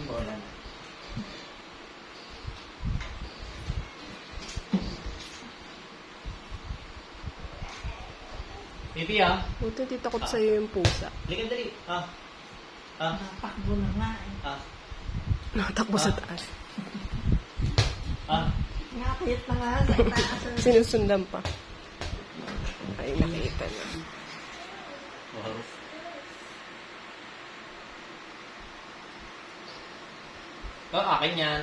Wala na. Baby Buti di takot sa'yo yung pusa. Likan dali. Natakbo na nga eh. Nakatakbo sa taas. Nakakayat na nga sa taas. Sinusundan pa. Ay, nakita na. Wow. Akin yan.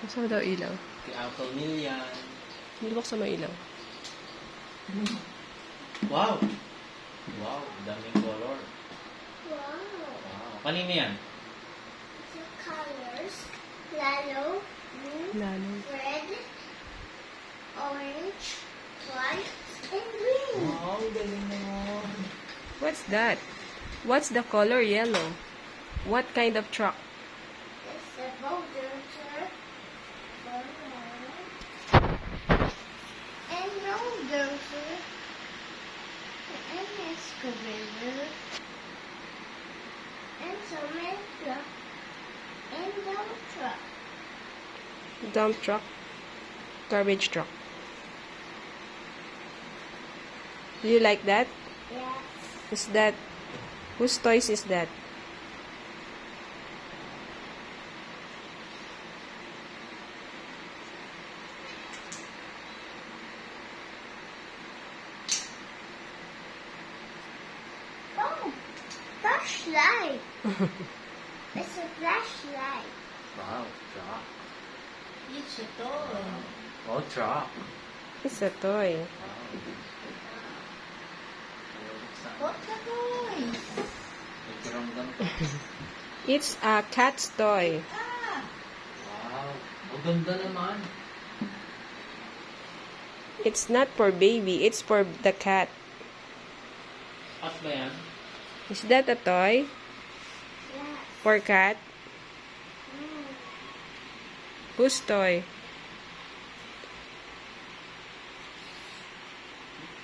Masama daw ilaw. Kay Uncle Neil yan. Hindi buksan mo ilaw. Wow! Wow, daming color. Wow. Wow. Kanina yan? The colors, yellow, blue, Lalo. red, orange, white, and green. Wow, galing naman. What's that? What's the color yellow? What kind of truck? It's a bulldozer. And bulldozer. And excavator. And cement truck. And dump truck. Dump truck. Garbage truck. Do you like that? Yes. Is that... Whose toys is that? Oh, flashlight. It's a flashlight. Wow, truck. It's a toy. Oh, truck. It's a toy. What the toys? Nagkiramdam to. It's a cat's toy. Wow. Ang ganda naman. It's not for baby. It's for the cat. At ba yan? Is that a toy? Yes. For cat? Mm. Whose toy?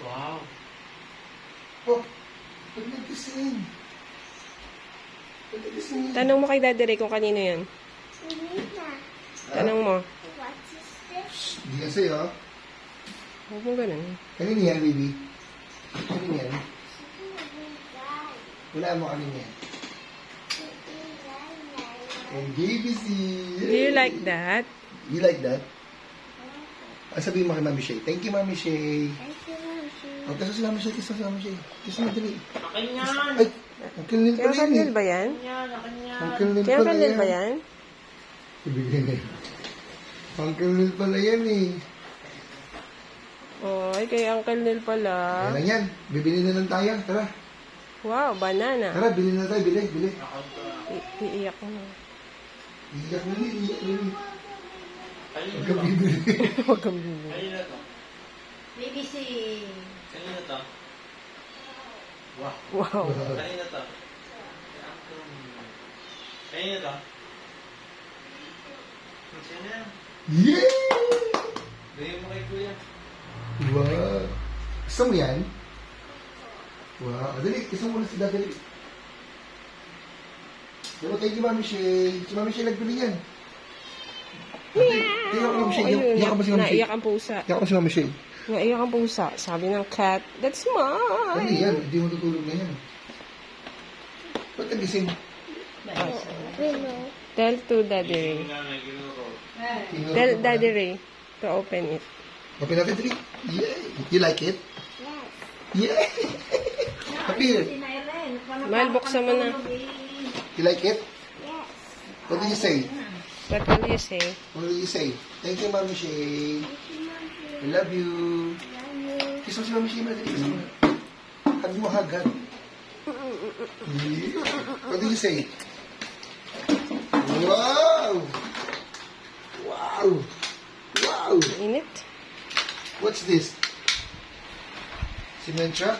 Wow. Oh, pag nagising. Pag nagising. Tanong mo kay Daddy Ray kung kanino yan. Nina, Tanong mo. what is this? Hindi ka sa'yo. Huwag mo ganun. Kanina yan, baby? Kanina yan? Guy. Wala mo kanina yan. And JBC. Do you like that? You like that? Sabihin mo kay Mami Shay. Thank you, Mami Shay. Thank you, Mami. O, kiss si Mami Shay. Kiss si Mami Shay. Kiss mo dali. Akin yan. Ay, Uncle Neil Kaya pala yan kanil eh. ba yan? Akin yan. Uncle Neil Kaya pala kanil ba yan. yan? Ibigay na yun. Uncle Neil pala yan eh. Oh, ay kay Uncle Neil pala. Ayan na yan. Bibili na lang tayo. Tara. Wow, banana. Tara, bili na tayo. Bili. Iiyak ko na. Iyak na rin. Iyak na rin. Kanina Huwag ba? kang bibili. Huwag kang bibig. Kanina to. BBC. Kanina to. Wow. Wow. Kanina to. Kanina to. Sino yan? Yay! Bigay mo kay kuya. Wow. Gusto mo yan? Wow. Dali, gusto mo na si Daddy. Diba, thank you, Mami Shay. Si Mami Shay nagbili yan. Iyak ko, Mami Shay. Ayun, Iyak ko ba si Mami Shay? naiyak ang pusa. Iyak ko si Mami Shay. Naiyak ang pusa. Sabi ng cat, that's Dali mine. yan, hindi mo tutulog na yan. Ba't nagising? Tell to Daddy Ray. Tingnan Tell ko Daddy pa. Ray to open it. Open natin, Dali. Yay! You like it? Yes. Yay! Appear. Mahal, buksan mo na. You like it? Yes. What did you say? What will you say? What did you say? Thank you, Mami Shay. Thank you, Mami. I love you. Love you. Kiss mo si Mami Shay, Madali. Kiss mo. Hug mo, hug. What did you say? Wow! Wow! Wow! Init? What's this? Cement truck?